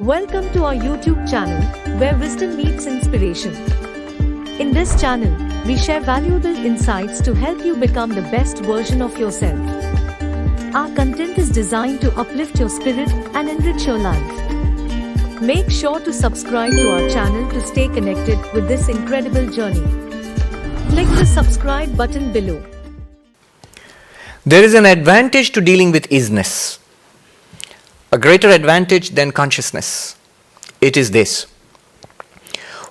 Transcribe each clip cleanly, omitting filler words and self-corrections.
Welcome to our YouTube channel, where wisdom meets inspiration. In this channel, we share valuable insights to help you become the best version of yourself. Our content is designed to uplift your spirit and enrich your life. Make sure to subscribe to our channel to stay connected with this incredible journey. Click the subscribe button below. There is an advantage to dealing with isness. A greater advantage than consciousness. It is this.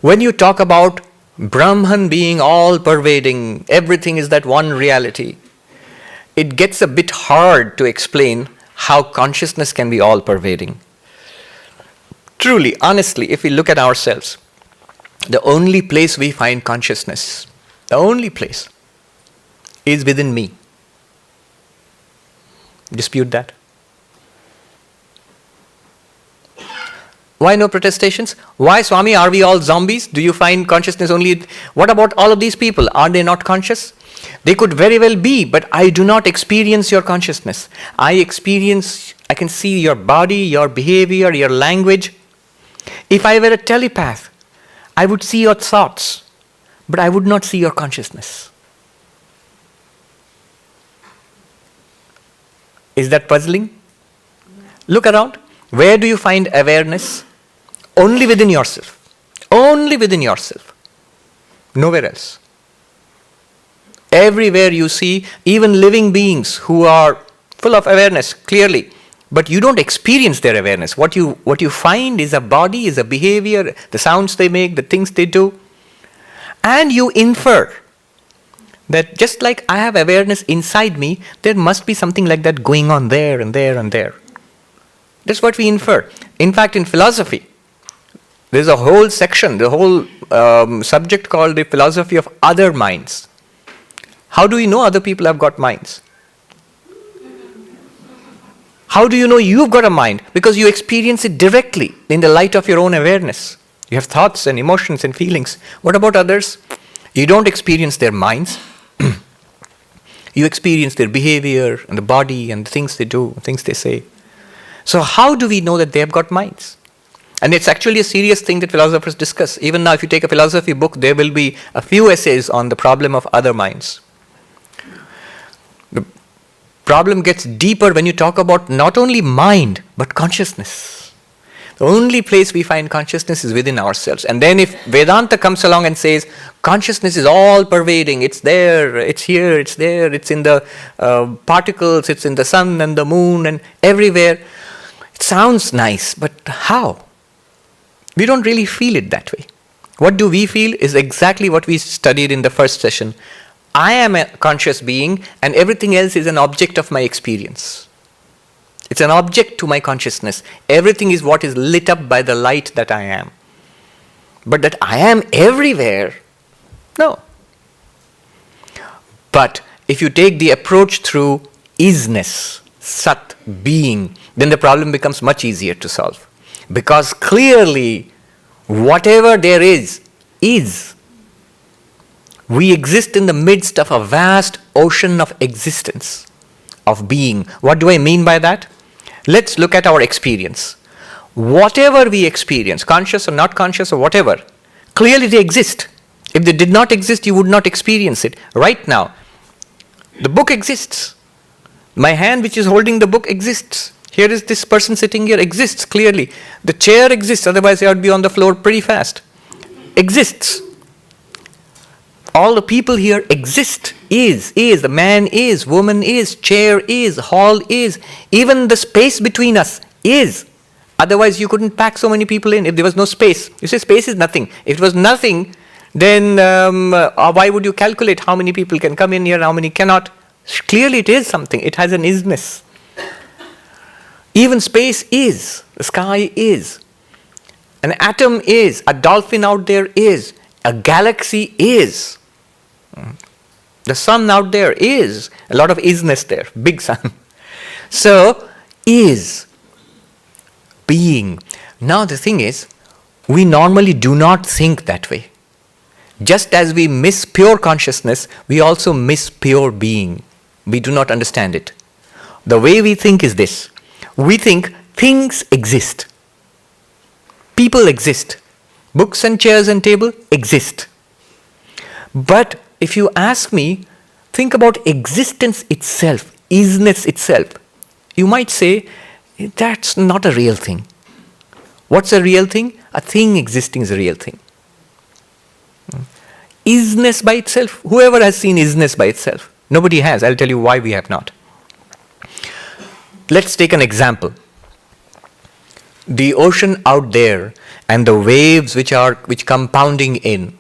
When you talk about Brahman being all-pervading, everything is that one reality, it gets a bit hard to explain how consciousness can be all-pervading. Truly, honestly, if we look at ourselves, the only place we find consciousness, the only place, is within me. Dispute that? Why no protestations? Why, Swami, are we all zombies? Do you find consciousness only? What about all of these people? Are they not conscious? They could very well be, but I do not experience your consciousness. I can see your body, your behavior, your language. If I were a telepath, I would see your thoughts, but I would not see your consciousness. Is that puzzling? Look around. Where do you find awareness? Only within yourself. Only within yourself. Nowhere else. Everywhere you see, even living beings who are full of awareness, clearly, but you don't experience their awareness. What you find is a body, is a behavior, the sounds they make, the things they do. And you infer that just like I have awareness inside me, there must be something like that going on there and there and there. That's what we infer. In fact, in philosophy, there's a whole section, the whole subject called the philosophy of other minds. How do we know other people have got minds? How do you know you've got a mind? Because you experience it directly in the light of your own awareness. You have thoughts and emotions and feelings. What about others? You don't experience their minds. You experience their behavior and the body and the things they do, things they say. So how do we know that they have got minds? And it's actually a serious thing that philosophers discuss. Even now, if you take a philosophy book, there will be a few essays on the problem of other minds. The problem gets deeper when you talk about not only mind, but consciousness. The only place we find consciousness is within ourselves. And then if Vedanta comes along and says, consciousness is all-pervading, it's there, it's here, it's there, it's in the particles, it's in the sun and the moon and everywhere. It sounds nice, but how? We don't really feel it that way. What do we feel is exactly what we studied in the first session. I am a conscious being and everything else is an object of my experience. It's an object to my consciousness. Everything is what is lit up by the light that I am. But that I am everywhere, no. But if you take the approach through isness, sat, being, then the problem becomes much easier to solve. Because clearly, whatever there is. We exist in the midst of a vast ocean of existence, of being. What do I mean by that? Let's look at our experience. Whatever we experience, conscious or not conscious or whatever, clearly they exist. If they did not exist, you would not experience it. Right now, the book exists. My hand which is holding the book exists. Here is this person sitting here, exists clearly. The chair exists, otherwise I would be on the floor pretty fast. Exists. All the people here exist, is. The man is, woman is, chair is, hall is. Even the space between us is. Otherwise you couldn't pack so many people in if there was no space. You say space is nothing. If it was nothing, then why would you calculate how many people can come in here, how many cannot? Clearly it is something. It has an isness. Even space is. The sky is. An atom is. A dolphin out there is. A galaxy is. The sun out there is. A lot of isness there. Big sun. So, is. Being. Now the thing is, we normally do not think that way. Just as we miss pure consciousness, we also miss pure being. We do not understand it. The way we think is this. We think things exist. People exist. Books and chairs and table exist. But if you ask me, think about existence itself, isness itself. You might say, that's not a real thing. What's a real thing? A thing existing is a real thing. Isness by itself. Whoever has seen isness by itself? Nobody has. I'll tell you why we have not. Let's take an example. The ocean out there and the waves which come pounding in.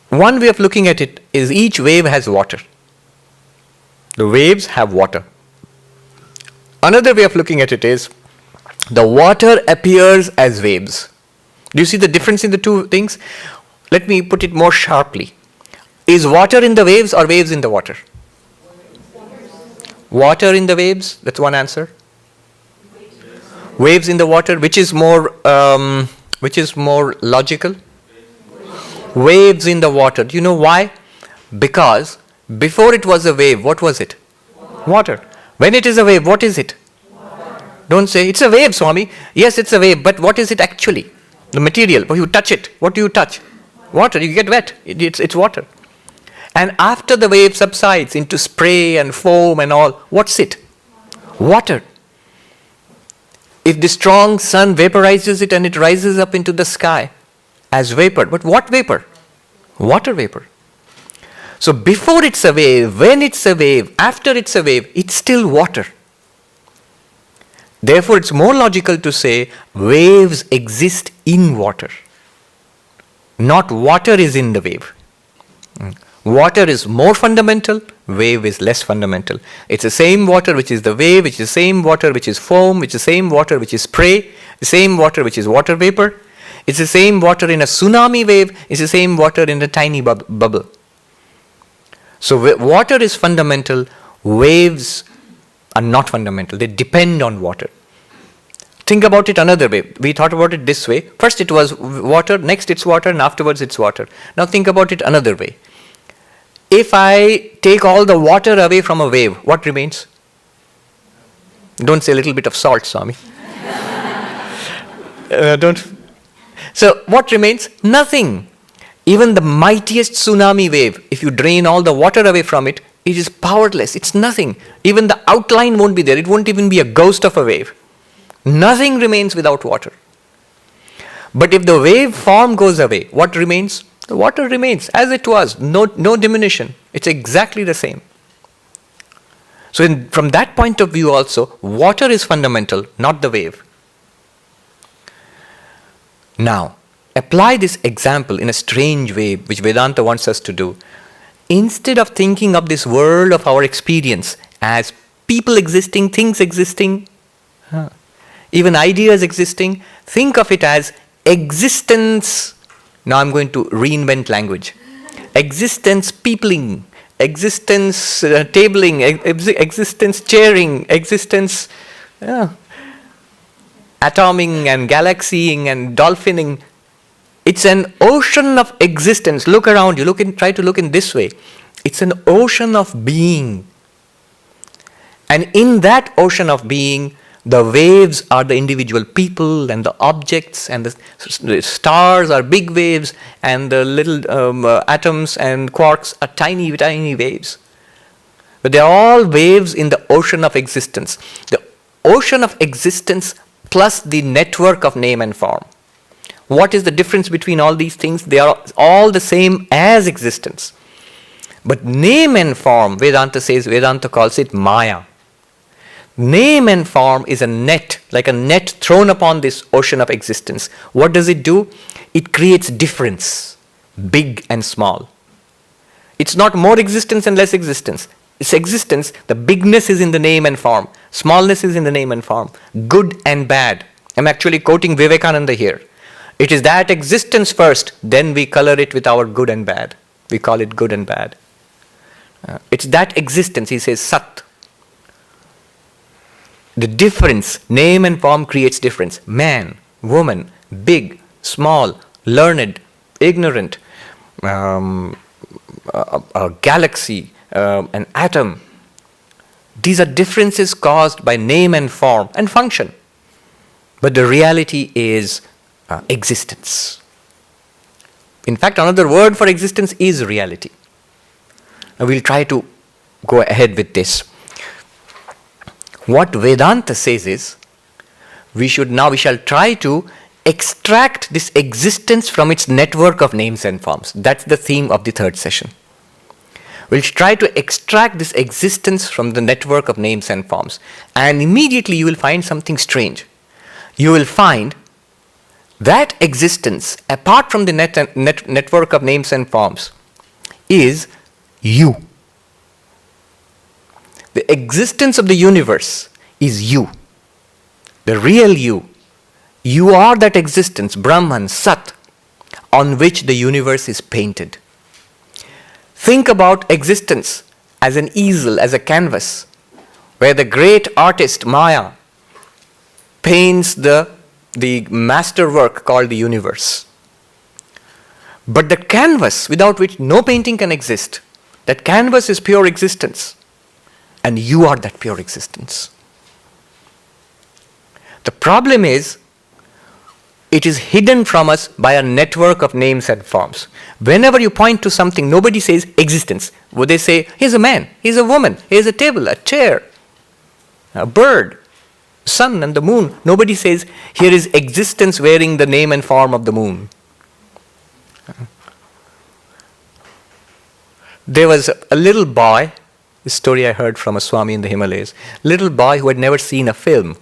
One way of looking at it is each wave has water. The waves have water. Another way of looking at it is the water appears as waves. Do you see the difference in the two things? Let me put it more sharply. Is water in the waves or waves in the water? Water in the waves, that's one answer. Waves in the water, which is more logical? Waves in the water. Do you know why? Because before it was a wave, what was it? Water. When it is a wave, what is it? Water. Don't say, it's a wave, Swami. Yes, it's a wave, but what is it actually? The material. When you touch it, what do you touch? Water. You get wet. It's water. And after the wave subsides into spray and foam and all, what's it? Water. If the strong sun vaporizes it and it rises up into the sky as vapor, but what vapor? Water vapor. So before it's a wave, when it's a wave, after it's a wave, it's still water. Therefore, it's more logical to say waves exist in water. Not water is in the wave. Water is more fundamental, wave is less fundamental. It's the same water which is the wave, which is the same water which is foam, which is the same water which is spray, the same water which is water vapor. It's the same water in a tsunami wave, it's the same water in a tiny bubble. So water is fundamental, waves are not fundamental. They depend on water. Think about it another way. We thought about it this way. First it was water, next it's water, and afterwards it's water. Now think about it another way. If I take all the water away from a wave, what remains? Don't say a little bit of salt, Swami. So what remains? Nothing. Even the mightiest tsunami wave, if you drain all the water away from it, it is powerless. It's nothing. Even the outline won't be there. It won't even be a ghost of a wave. Nothing remains without water. But if the wave form goes away, what remains? The water remains as it was. No diminution. It's exactly the same. So from that point of view also, water is fundamental, not the wave. Now, apply this example in a strange way, which Vedanta wants us to do. Instead of thinking of this world of our experience as people existing, things existing, even ideas existing, think of it as existence. Now I'm going to reinvent language. Existence peopling, existence tabling, existence chairing, existence atoming and galaxying and dolphining. It's an ocean of existence. Look around you. Try to look in this way. It's an ocean of being. And in that ocean of being, the waves are the individual people and the objects, and the stars are big waves, and the little atoms and quarks are tiny, tiny waves. But they are all waves in the ocean of existence. The ocean of existence plus the network of name and form. What is the difference between all these things? They are all the same as existence. But name and form, Vedanta calls it Maya. Name and form is a net, like a net thrown upon this ocean of existence. What does it do? It creates difference, big and small. It's not more existence and less existence. It's existence, the bigness is in the name and form. Smallness is in the name and form. Good and bad. I'm actually quoting Vivekananda here. It is that existence first, then we color it with our good and bad. We call it good and bad. It's that existence, he says, Sat. The difference, name and form creates difference. Man, woman, big, small, learned, ignorant, a galaxy, an atom. These are differences caused by name and form and function. But the reality is existence. In fact, another word for existence is reality. Now we'll try to go ahead with this. What Vedanta says is, we shall try to extract this existence from its network of names and forms. That's the theme of the third session. We'll try to extract this existence from the network of names and forms. And immediately you will find something strange. You will find that existence, apart from the network of names and forms, is you. The existence of the universe is you. The real you. You are that existence, Brahman, Sat, on which the universe is painted. Think about existence as an easel, as a canvas, where the great artist Maya paints the masterwork called the universe. But the canvas without which no painting can exist, that canvas is pure existence, and you are that pure existence. The problem is, it is hidden from us by a network of names and forms. Whenever you point to something, nobody says existence. Would they say, here's a man, here's a woman, here's a table, a chair, a bird, sun and the moon. Nobody says, here is existence wearing the name and form of the moon. There was a little boy, this story I heard from a Swami in the Himalayas, little boy who had never seen a film.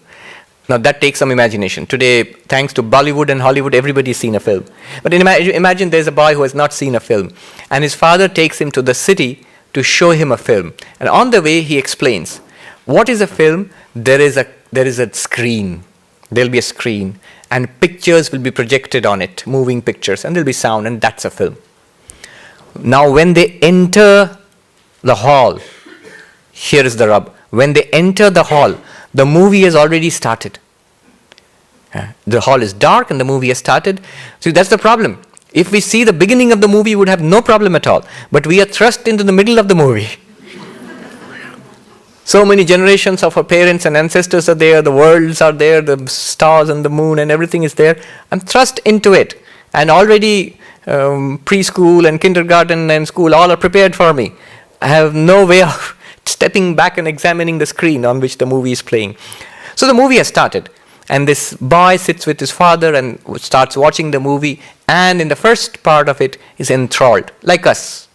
Now that takes some imagination. Today, thanks to Bollywood and Hollywood, everybody's seen a film. But imagine there's a boy who has not seen a film, and his father takes him to the city to show him a film. And on the way, he explains, what is a film? There is a screen. There'll be a screen, and pictures will be projected on it, moving pictures, and there'll be sound, and that's a film. Now when they enter the hall, here is the rub. When they enter the hall, the movie has already started. The hall is dark and the movie has started. So that's the problem. If we see the beginning of the movie, we would have no problem at all. But we are thrust into the middle of the movie. So many generations of our parents and ancestors are there, the worlds are there, the stars and the moon and everything is there. I'm thrust into it. And already preschool and kindergarten and school all are prepared for me. I have no way of stepping back and examining the screen on which the movie is playing. So the movie has started, and this boy sits with his father and starts watching the movie, and in the first part of it is enthralled, like us.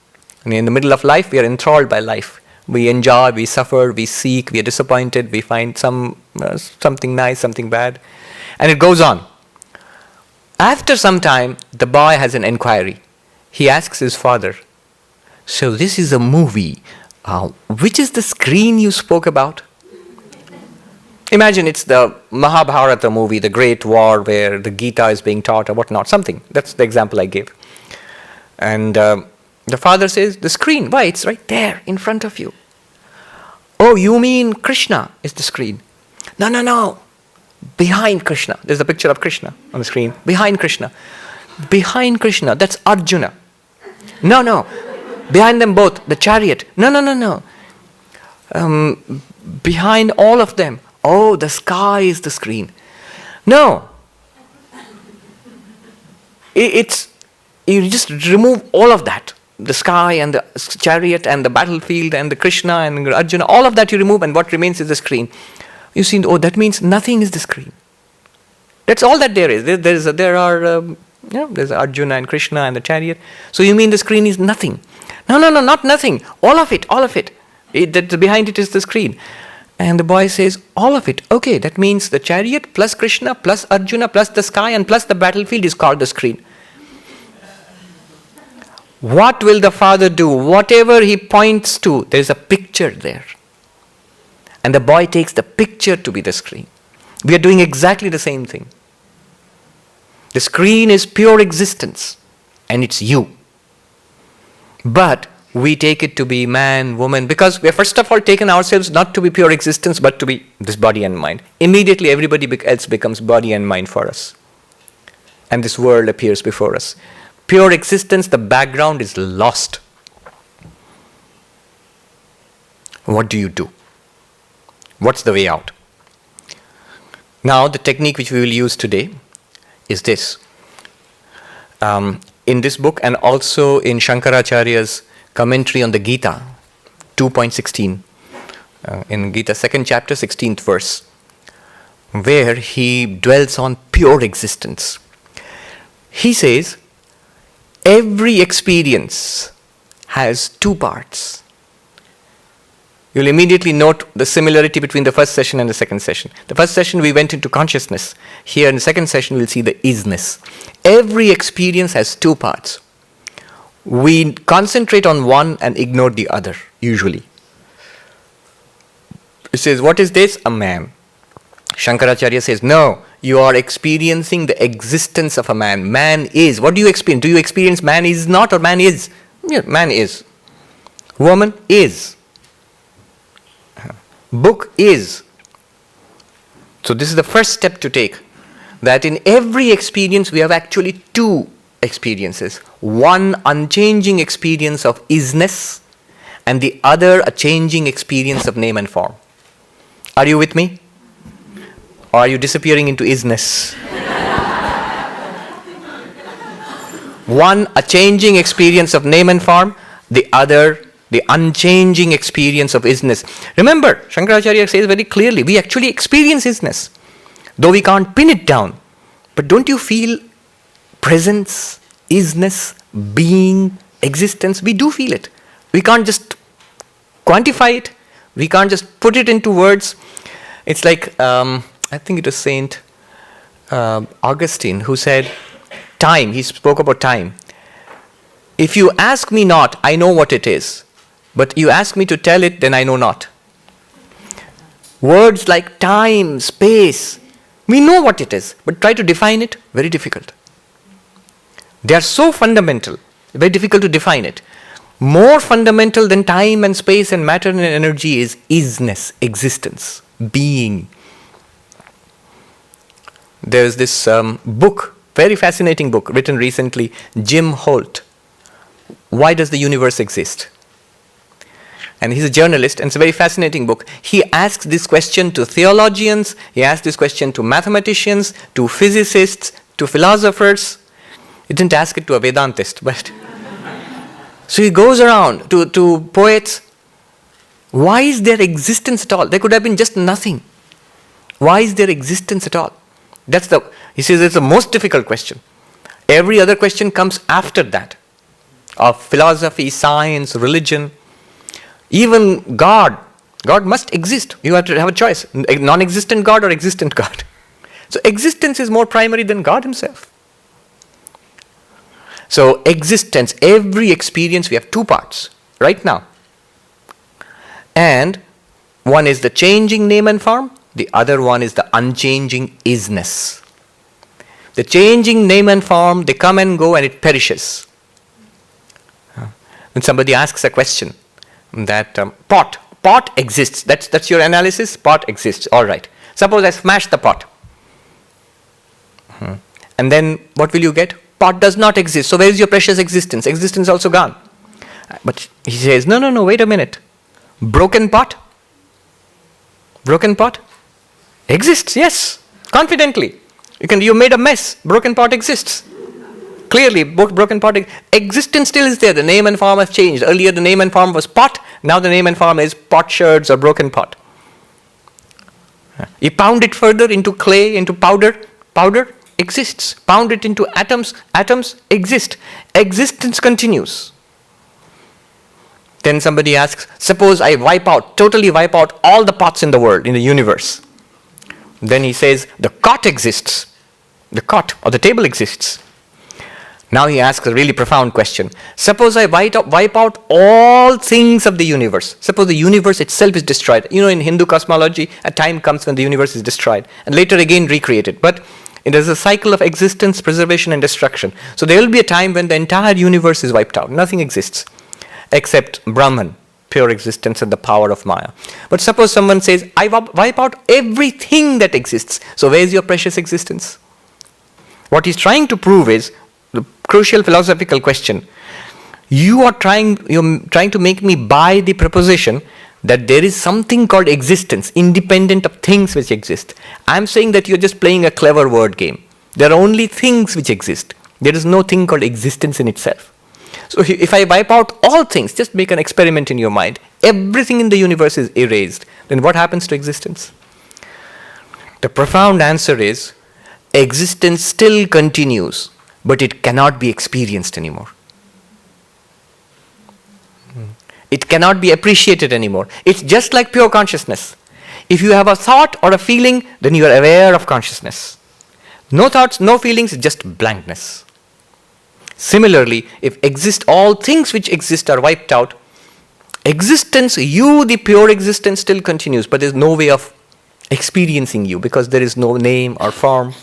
And in the middle of life, we are enthralled by life. We enjoy, we suffer, we seek, we are disappointed, we find something nice, something bad, and it goes on. After some time, the boy has an inquiry. He asks his father, so this is a movie. Which is the screen you spoke about? Imagine it's the Mahabharata movie, the great war where the Gita is being taught or whatnot, something. That's the example I gave. And the father says, the screen, why? It's right there in front of you. Oh, you mean Krishna is the screen? No. Behind Krishna. There's a picture of Krishna on the screen. Behind Krishna. Behind Krishna, that's Arjuna. No. Behind them both, the chariot. No. Behind all of them. Oh, the sky is the screen. No. You just remove all of that. The sky and the chariot and the battlefield and the Krishna and Arjuna, all of that you remove, and what remains is the screen. You see, that means nothing is the screen. That's all that there is. There's Arjuna and Krishna and the chariot. So you mean the screen is nothing? No, not nothing. All of it. Behind it is the screen. And the boy says, all of it. Okay, that means the chariot plus Krishna plus Arjuna plus the sky and plus the battlefield is called the screen. What will the father do? Whatever he points to, there's a picture there. And the boy takes the picture to be the screen. We are doing exactly the same thing. The screen is pure existence, and it's you. But we take it to be man, woman, because we have first of all taken ourselves not to be pure existence, but to be this body and mind. Immediately everybody else becomes body and mind for us. And this world appears before us. Pure existence, the background is lost. What do you do? What's the way out? Now, the technique which we will use today is this. In this book and also in Shankaracharya's commentary on the Gita, 2.16, in Gita 2nd chapter, 16th verse, where he dwells on pure existence. He says, every experience has two parts. You'll immediately note the similarity between the first session and the second session. The first session we went into consciousness. Here in the second session we'll see the isness. Every experience has two parts. We concentrate on one and ignore the other, usually. It says, what is this? A man. Shankaracharya says, no, you are experiencing the existence of a man. Man is. What do you experience? Do you experience man is not or man is? Yeah, man is. Woman is. Book is. So this is the first step to take. That in every experience we have actually two experiences. One unchanging experience of isness and the other a changing experience of name and form. Are you with me? Or are you disappearing into isness? One, a changing experience of name and form. The other, the unchanging experience of isness. Remember, Shankaracharya says very clearly, we actually experience isness, though we can't pin it down. But don't you feel presence, isness, being, existence? We do feel it. We can't just quantify it. We can't just put it into words. It's like, I think it was Saint Augustine who said, time, he spoke about time. If you ask me not, I know what it is. But you ask me to tell it, then I know not. Words like time, space, we know what it is, but try to define it, very difficult. They are so fundamental, very difficult to define it. More fundamental than time and space and matter and energy is isness, existence, being. There's this book, very fascinating book, written recently, Jim Holt. Why does the universe exist? And he's a journalist, and it's a very fascinating book. He asks this question to theologians, he asks this question to mathematicians, to physicists, to philosophers. He didn't ask it to a Vedantist, but... So he goes around to poets. Why is there existence at all? There could have been just nothing. Why is there existence at all? He says it's the most difficult question. Every other question comes after that. Of philosophy, science, religion. Even God. God must exist. You have to have a choice. Non-existent God or existent God. So existence is more primary than God himself. So existence, every experience, we have two parts right now. And one is the changing name and form. The other one is the unchanging isness. The changing name and form, they come and go and it perishes. When somebody asks a question that pot exists, that's your analysis, pot exists, all right. Suppose I smash the pot. And then what will you get? Pot does not exist. So where is your precious existence? Existence also gone. But he says, no, wait a minute. Broken pot? Broken pot? Exists, yes. Confidently. You made a mess. Broken pot exists. Clearly, broken pot existence still is there. The name and form has changed. Earlier the name and form was pot. Now the name and form is potsherds or broken pot. You pound it further into clay, into powder exists. Pound it into atoms exist. Existence continues. Then somebody asks, suppose I totally wipe out all the pots in the world, in the universe. Then he says, the cot exists. The cot or the table exists. Now he asks a really profound question. Suppose I wipe out all things of the universe. Suppose the universe itself is destroyed. In Hindu cosmology, a time comes when the universe is destroyed and later again recreated. But it is a cycle of existence, preservation and destruction. So there will be a time when the entire universe is wiped out. Nothing exists except Brahman, pure existence and the power of Maya. But suppose someone says, I wipe out everything that exists. So where is your precious existence? What he's trying to prove is the crucial philosophical question. You're trying to make me buy the proposition that there is something called existence, independent of things which exist. I'm saying that you're just playing a clever word game. There are only things which exist. There is no thing called existence in itself. So if I wipe out all things, just make an experiment in your mind, everything in the universe is erased, then what happens to existence? The profound answer is, existence still continues, but it cannot be experienced anymore. It cannot be appreciated anymore. It's just like pure consciousness. If you have a thought or a feeling, then you are aware of consciousness. No thoughts, no feelings, just blankness. Similarly, if all things which exist are wiped out, existence, you, the pure existence, still continues, but there's no way of experiencing you because there is no name or form.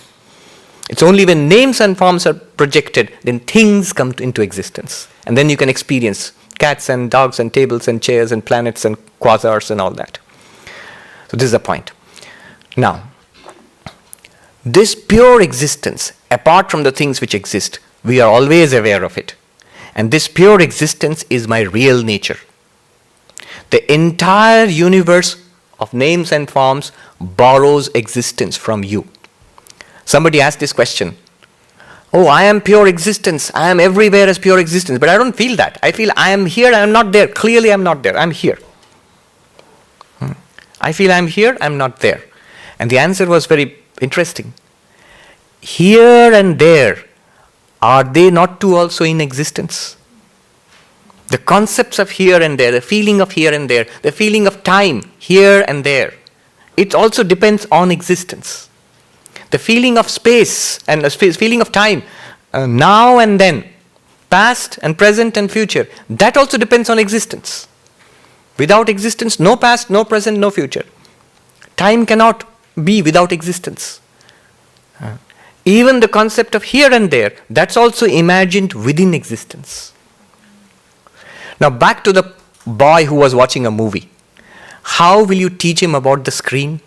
It's only when names and forms are projected, then things come into existence. And then you can experience cats and dogs and tables and chairs and planets and quasars and all that. So this is the point. Now, this pure existence, apart from the things which exist, we are always aware of it. And this pure existence is my real nature. The entire universe of names and forms borrows existence from you. Somebody asked this question. Oh, I am pure existence. I am everywhere as pure existence. But I don't feel that. I feel I am here, I am not there. Clearly I am not there. I am here. I feel I am here, I am not there. And the answer was very interesting. Here and there, are they not too also in existence? The concepts of here and there, the feeling of here and there, the feeling of time, here and there, it also depends on existence. The feeling of space and the feeling of time, now and then, past and present and future, that also depends on existence. Without existence, no past, no present, no future. Time cannot be without existence. Even the concept of here and there, that's also imagined within existence. Now back to the boy who was watching a movie. How will you teach him about the screen?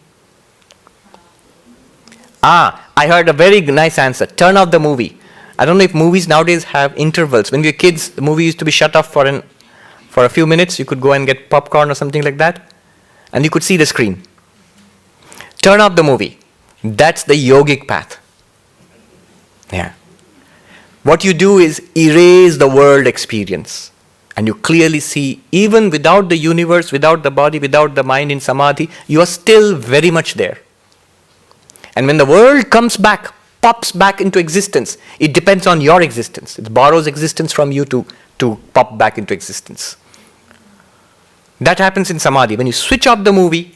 I heard a very nice answer. Turn off the movie. I don't know if movies nowadays have intervals. When we were kids, the movie used to be shut off for a few minutes. You could go and get popcorn or something like that, and you could see the screen. Turn off the movie. That's the yogic path. Yeah. What you do is erase the world experience, and you clearly see, even without the universe, without the body, without the mind in samadhi, you are still very much there. And when the world comes back, pops back into existence, it depends on your existence. It borrows existence from you to pop back into existence. That happens in samadhi. When you switch off the movie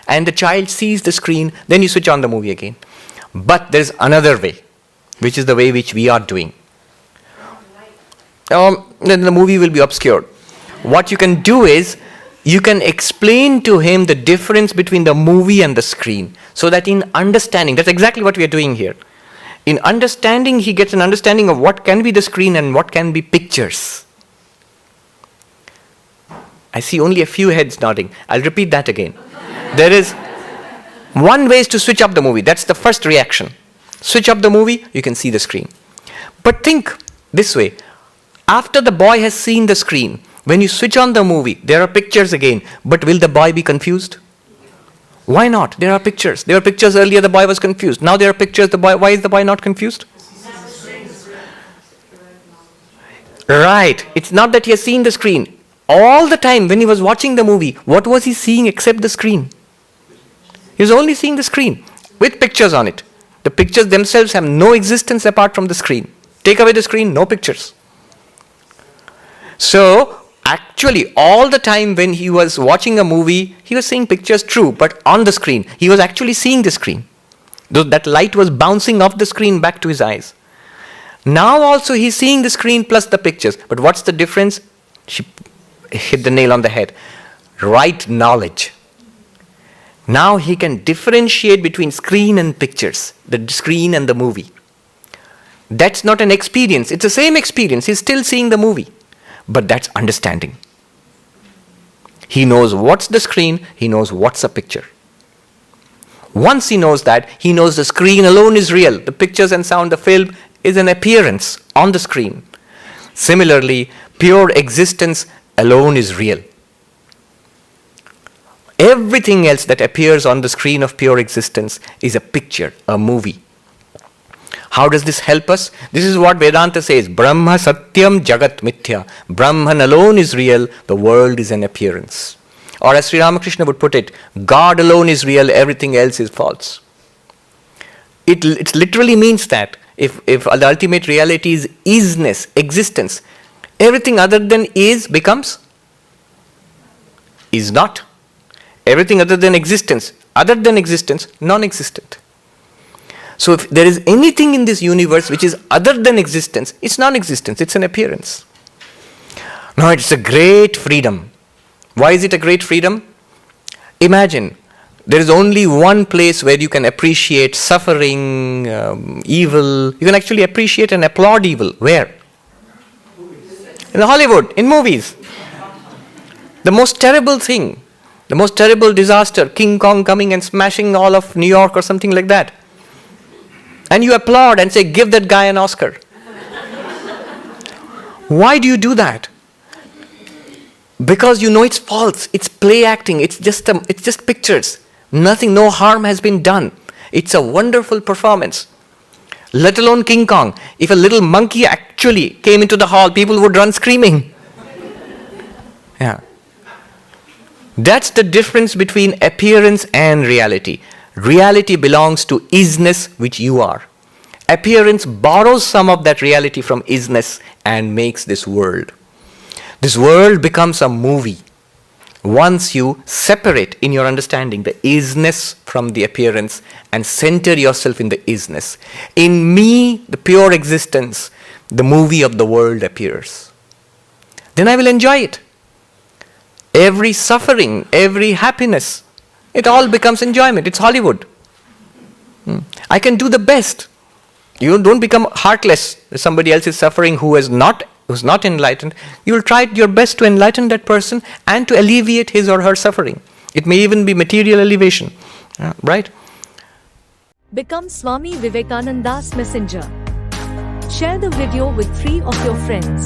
and the child sees the screen, then you switch on the movie again. But there is another way, which is the way which we are doing. Then the movie will be obscured. What you can do is, you can explain to him the difference between the movie and the screen, so that in understanding, that's exactly what we are doing here. In understanding, he gets an understanding of what can be the screen and what can be pictures. I see only a few heads nodding. I'll repeat that again. There is one way is to switch up the movie. That's the first reaction. Switch up the movie, you can see the screen. But think this way. After the boy has seen the screen, when you switch on the movie, there are pictures again. But will the boy be confused? Why not? There are pictures. There were pictures earlier, the boy was confused. Now there are pictures, why is the boy not confused? Right. It's not that he has seen the screen. All the time when he was watching the movie, what was he seeing except the screen? He was only seeing the screen with pictures on it. The pictures themselves have no existence apart from the screen. Take away the screen, no pictures. So, actually, all the time when he was watching a movie, he was seeing pictures, true, but on the screen. He was actually seeing the screen. That light was bouncing off the screen back to his eyes. Now also he's seeing the screen plus the pictures. But what's the difference? She hit the nail on the head. Right knowledge. Now he can differentiate between screen and pictures, the screen and the movie. That's not an experience. It's the same experience. He's still seeing the movie. But that's understanding. He knows what's the screen, he knows what's a picture. Once he knows that, he knows the screen alone is real. The pictures and sound, the film is an appearance on the screen. Similarly, pure existence alone is real. Everything else that appears on the screen of pure existence is a picture, a movie. How does this help us? This is what Vedanta says, Brahma Satyam Jagat Mithya. Brahman alone is real, the world is an appearance. Or as Sri Ramakrishna would put it, God alone is real, everything else is false. It literally means that if the ultimate reality is isness, existence, everything other than is becomes is not. Everything other than existence, non-existent. So if there is anything in this universe which is other than existence, it's non-existence, it's an appearance. Now it's a great freedom. Why is it a great freedom? Imagine, there is only one place where you can appreciate suffering, evil. You can actually appreciate and applaud evil. Where? In Hollywood, in movies. The most terrible thing, the most terrible disaster, King Kong coming and smashing all of New York or something like that. And you applaud and say, give that guy an Oscar. Why do you do that? Because you know it's false, it's play acting, it's just pictures. Nothing, no harm has been done. It's a wonderful performance. Let alone King Kong. If a little monkey actually came into the hall, people would run screaming. Yeah. That's the difference between appearance and reality. Reality belongs to isness, which you are. Appearance borrows some of that reality from isness and makes this world. This world becomes a movie once you separate in your understanding the isness from the appearance and center yourself in the isness. In me, the pure existence, the movie of the world appears. Then I will enjoy it. Every suffering, every happiness, it all becomes enjoyment. It's Hollywood. I can do the best. You don't become heartless. Somebody else is suffering who's not enlightened. You will try your best to enlighten that person and to alleviate his or her suffering. It may even be material elevation. Right? Become Swami Vivekananda's messenger. Share the video with 3 of your friends.